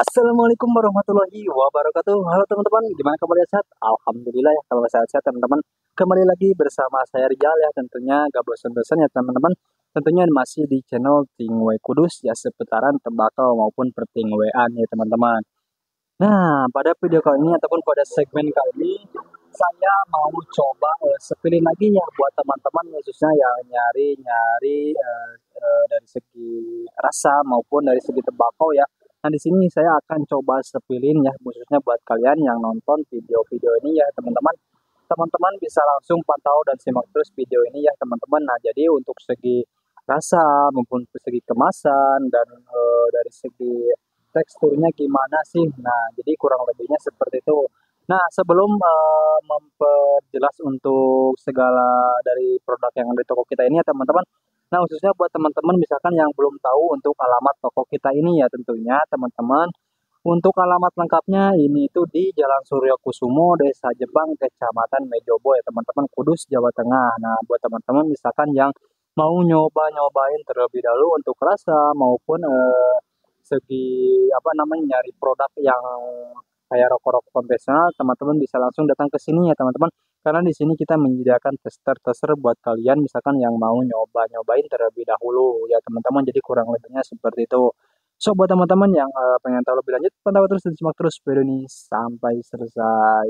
Assalamualaikum warahmatullahi wabarakatuh. Halo teman-teman, gimana kabarnya sehat? Alhamdulillah ya kalau sehat-sehat teman-teman. Kembali lagi bersama saya Rijal ya, tentunya gak bosan-bosan ya teman-teman. Tentunya masih di channel Tingwe Kudus ya, seputaran tembakau maupun pertingwean ya teman-teman. Nah, pada video kali ini ataupun pada segmen kali ini saya mau coba sepilih lagi ya buat teman-teman khususnya yang nyari-nyari dari segi rasa maupun dari segi tembakau ya. Nah, di sini saya akan coba sepilin ya khususnya buat kalian yang nonton video-video ini ya teman-teman. Teman-teman bisa langsung pantau dan simak terus video ini ya teman-teman. Nah, jadi untuk segi rasa maupun segi kemasan dan dari segi teksturnya gimana sih? Nah, jadi kurang lebihnya seperti itu. Nah, sebelum memperjelas untuk segala dari produk yang ada di toko kita ini ya teman-teman. Nah, khususnya buat teman-teman misalkan yang belum tahu untuk alamat toko kita ini ya tentunya teman-teman. Untuk alamat lengkapnya ini itu di Jalan Suryo Kusumo, Desa Jebang, Kecamatan Mejobo ya teman-teman, Kudus, Jawa Tengah. Nah, buat teman-teman misalkan yang mau nyoba-nyobain terlebih dahulu untuk rasa maupun segi apa namanya nyari produk yang kayak rokok-rokok konvensional, teman-teman bisa langsung datang ke sini ya teman-teman. Karena di sini kita menyediakan tester-tester buat kalian misalkan yang mau nyoba-nyobain terlebih dahulu ya teman-teman. Jadi kurang lebihnya seperti itu. So buat teman-teman yang pengen tahu lebih lanjut, pantau terus dan simak terus video ini sampai selesai.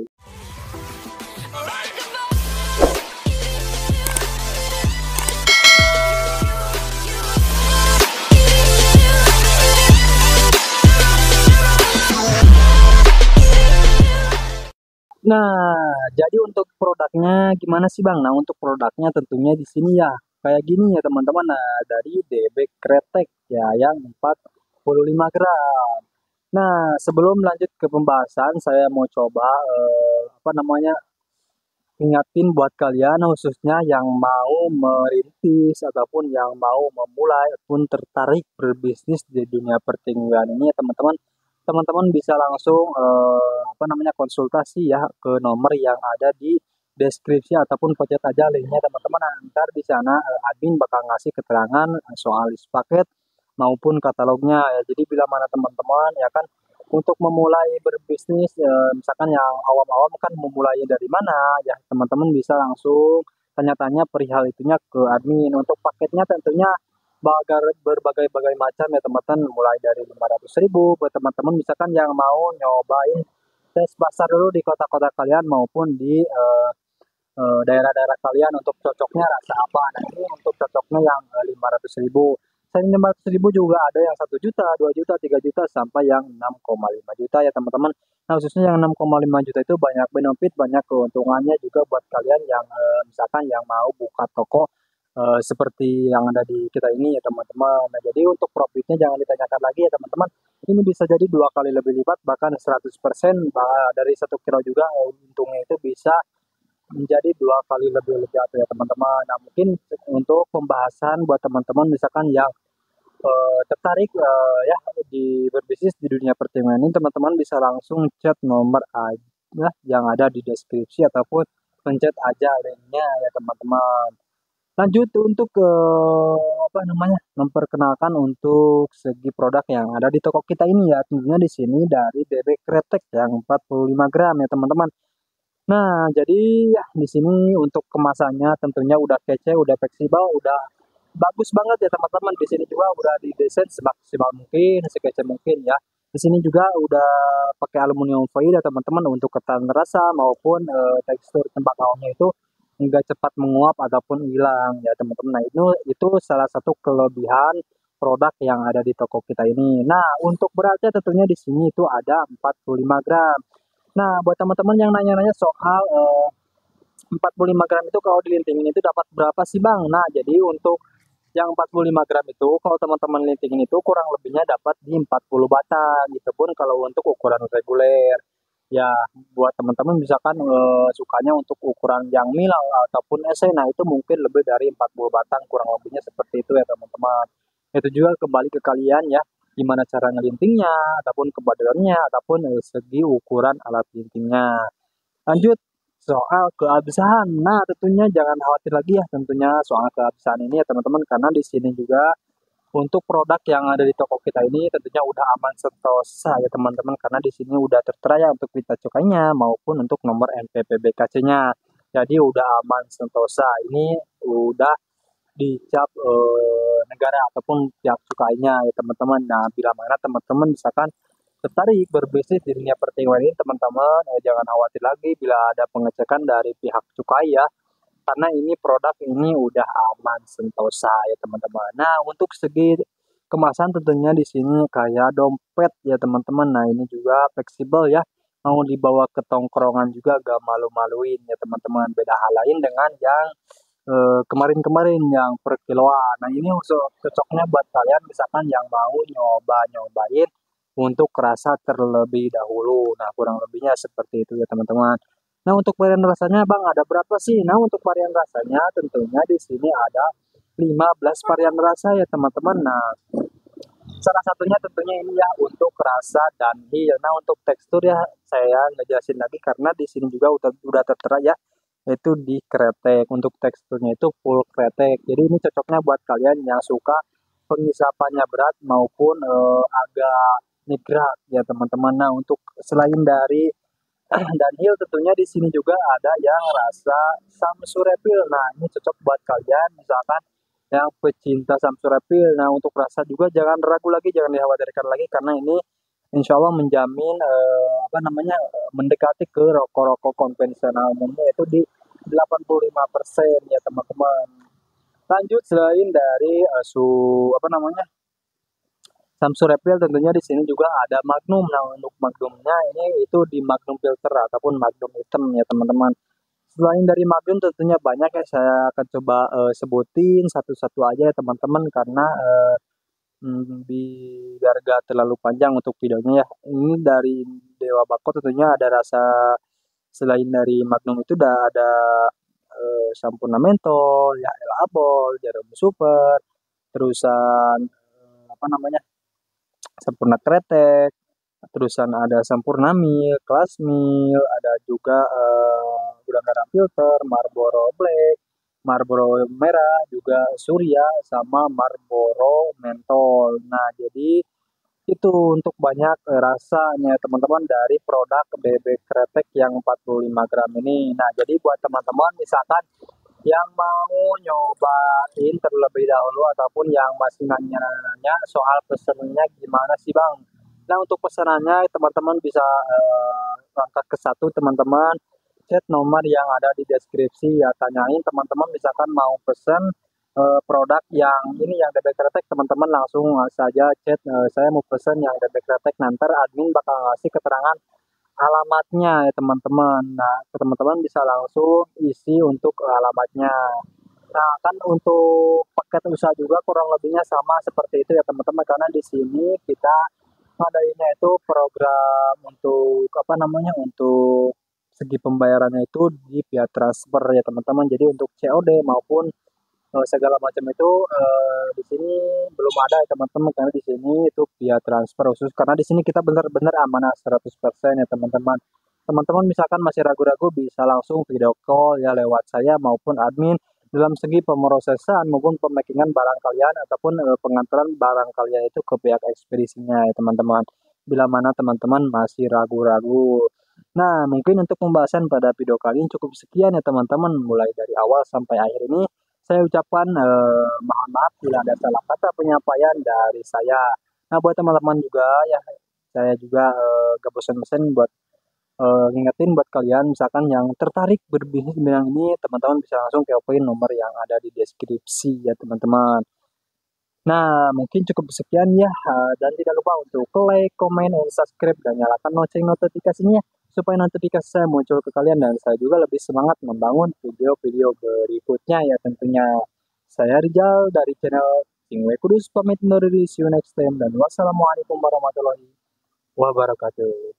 Nah, jadi untuk produknya gimana sih Bang? Nah, untuk produknya tentunya di sini ya kayak gini ya teman-teman. Nah, dari bebek kretek ya yang 45 gram. Nah, sebelum lanjut ke pembahasan, saya mau coba apa namanya ingatin buat kalian khususnya yang mau merintis ataupun yang mau memulai ataupun tertarik berbisnis di dunia pertinggalan ini ya teman-teman. Teman-teman bisa langsung apa namanya konsultasi ya ke nomor yang ada di deskripsi ataupun pencet aja linknya teman-teman. Nah, ntar di sana admin bakal ngasih keterangan soal list paket maupun katalognya ya. Jadi bila mana teman-teman ya kan untuk memulai berbisnis misalkan yang awam-awam kan memulainya dari mana ya teman-teman bisa langsung tanya-tanya perihal itunya ke admin. Untuk paketnya tentunya berbagai-bagai macam ya teman-teman, mulai dari 500.000 buat teman-teman misalkan yang mau nyobain tes pasar dulu di kota-kota kalian maupun di daerah-daerah kalian untuk cocoknya rasa apa. Nah, ini untuk cocoknya yang 500.000. Selain 500.000 juga ada yang 1 juta, 2 juta, 3 juta sampai yang 6,5 juta ya teman-teman. Nah, khususnya yang 6,5 juta itu banyak benefit, banyak keuntungannya juga buat kalian yang misalkan yang mau buka toko seperti yang ada di kita ini ya teman-teman. Nah, jadi untuk profitnya jangan ditanyakan lagi ya teman-teman. Ini bisa jadi 2 kali lebih lipat bahkan 100% dari 1 kilo juga untungnya itu bisa menjadi 2 kali lebih lipat ya teman-teman. Nah, mungkin untuk pembahasan buat teman-teman misalkan yang tertarik ya di berbisnis di dunia pertimbangan ini, teman-teman bisa langsung chat nomor aja yang ada di deskripsi ataupun pencet aja linknya ya teman-teman. Lanjut untuk ke apa namanya memperkenalkan untuk segi produk yang ada di toko kita ini ya, tentunya di sini dari bebek kretek yang 45 gram ya teman-teman. Nah, jadi ya di sini untuk kemasannya tentunya udah kece, udah fleksibel, udah bagus banget ya teman-teman. Di sini juga udah didesain semaksimal mungkin, sekece mungkin ya. Di sini juga udah pakai aluminium foil ya teman-teman untuk ketahanan rasa maupun tekstur tembakaunya itu enggak cepat menguap ataupun hilang ya teman-teman. Nah, itu salah satu kelebihan produk yang ada di toko kita ini. Nah, untuk beratnya tentunya di sini itu ada 45 gram. Nah, buat teman-teman yang nanya-nanya soal 45 gram itu kalau dilintingin itu dapat berapa sih Bang? Nah, jadi untuk yang 45 gram itu kalau teman-teman lintingin itu kurang lebihnya dapat di 40 batang gitu pun kalau untuk ukuran reguler. Ya, buat teman-teman misalkan sukanya untuk ukuran yang mil ataupun SE, nah itu mungkin lebih dari 40 batang kurang lebihnya seperti itu ya teman-teman. Itu juga kembali ke kalian ya, gimana cara ngelintingnya ataupun kebadannya ataupun segi ukuran alat lintingnya. Lanjut soal keabsahan. Nah, tentunya jangan khawatir lagi ya tentunya soal keabsahan ini ya teman-teman karena di sini juga Untuk produk yang ada di toko kita ini tentunya udah aman sentosa ya teman-teman, karena di sini udah tertera ya untuk pita cukainya maupun untuk nomor NPWP-BKC-nya. Jadi udah aman sentosa. Ini udah dicap negara ataupun pihak cukainya ya teman-teman. Nah, bila mana teman-teman misalkan tertarik berbisnis di dunia pertingguan ini teman-teman, jangan khawatir lagi bila ada pengecekan dari pihak cukai ya, karena ini produk ini udah aman sentosa ya teman-teman. Nah, untuk segi kemasan tentunya di sini kayak dompet ya teman-teman. Nah, ini juga fleksibel ya. Mau dibawa ke tongkrongan juga gak malu-maluin ya teman-teman. Beda hal lain dengan yang kemarin-kemarin yang per kiloan. Nah, ini cocoknya buat kalian misalkan yang mau nyobain untuk rasa terlebih dahulu. Nah, kurang lebihnya seperti itu ya teman-teman. Nah, untuk varian rasanya Bang ada berapa sih? Nah, untuk varian rasanya tentunya di sini ada 15 varian rasa ya teman-teman. Nah, salah satunya tentunya ini ya untuk rasa dan heel. Nah, untuk tekstur ya saya ngejelasin lagi karena di sini juga udah tertera ya, itu di kretek. Untuk teksturnya itu full kretek. Jadi ini cocoknya buat kalian yang suka pengisapannya berat maupun agak nigrat ya teman-teman. Nah, untuk selain dari dan heel tentunya di sini juga ada yang rasa samsurepil. Nah, ini cocok buat kalian misalkan yang pecinta samsurepil. Nah, untuk rasa juga jangan ragu lagi, jangan dikhawatirkan lagi karena ini insya Allah menjamin apa namanya mendekati ke rokok-rokok konvensional umumnya itu di 85% ya teman-teman. Lanjut selain dari apa namanya Samsung tentunya di sini juga ada Magnum. Nah, untuk Magnumnya ini itu di Magnum Filter ataupun Magnum Hitam ya teman-teman. Selain dari Magnum tentunya banyak ya, saya akan coba sebutin satu-satu aja ya teman-teman karena di biar gak terlalu panjang untuk videonya ya. Ini dari Dewa Bako tentunya ada rasa selain dari Magnum itu udah ada Sampurna Mentol, ya El Abol, Jarum Super, terusan apa namanya Sampurna Kretek, terusan ada Sampurna Mil, Kelas Mil, ada juga gudang garam filter, Marlboro Black, Marlboro merah, juga Surya sama Marlboro mentol. Nah, jadi itu untuk banyak rasanya teman-teman dari produk bebek kretek yang 45 gram ini. Nah, jadi buat teman-teman misalkan yang mau nyobain terlebih dahulu ataupun yang masih nanya-nanya soal pesennya gimana sih Bang? Nah, untuk pesanannya teman-teman bisa angkat ke satu teman-teman chat nomor yang ada di deskripsi ya, tanyain teman-teman misalkan mau pesen produk yang ini yang bebek kretek teman-teman langsung saja chat saya mau pesen yang bebek kretek, nanti admin bakal ngasih keterangan alamatnya ya teman-teman. Nah, teman-teman bisa langsung isi untuk alamatnya. Nah, kan untuk paket usaha juga kurang lebihnya sama seperti itu ya teman-teman, karena di sini kita ngadainnya itu program untuk apa namanya untuk segi pembayarannya itu di via transfer ya teman-teman. Jadi untuk COD maupun segala macam itu di sini belum ada ya teman-teman, karena di sini itu via transfer khusus karena di sini kita benar-benar amanah 100% ya teman-teman. Teman-teman misalkan masih ragu-ragu bisa langsung video call ya lewat saya maupun admin dalam segi pemrosesan maupun pemakingan barang kalian ataupun pengantaran barang kalian itu ke pihak ekspedisinya ya teman-teman. Bila mana teman-teman masih ragu-ragu. Nah, mungkin untuk pembahasan pada video kali ini cukup sekian ya teman-teman, mulai dari awal sampai akhir ini. Saya ucapkan mohon maaf bila ada salah kata penyampaian dari saya. Nah, buat teman-teman juga ya, saya juga gak bosan-bosan buat ngingetin buat kalian misalkan yang tertarik berbisnis di bidang ini, teman-teman bisa langsung kepoin nomor yang ada di deskripsi ya teman-teman. Nah, mungkin cukup sekian ya, dan tidak lupa untuk like, comment, dan subscribe, dan nyalakan lonceng notifikasinya supaya notifikasi saya muncul ke kalian dan saya juga lebih semangat membangun video-video berikutnya ya tentunya. Saya Rizal dari channel Singwe Kudus pamit undur diri, see you next time, dan wassalamualaikum warahmatullahi wabarakatuh.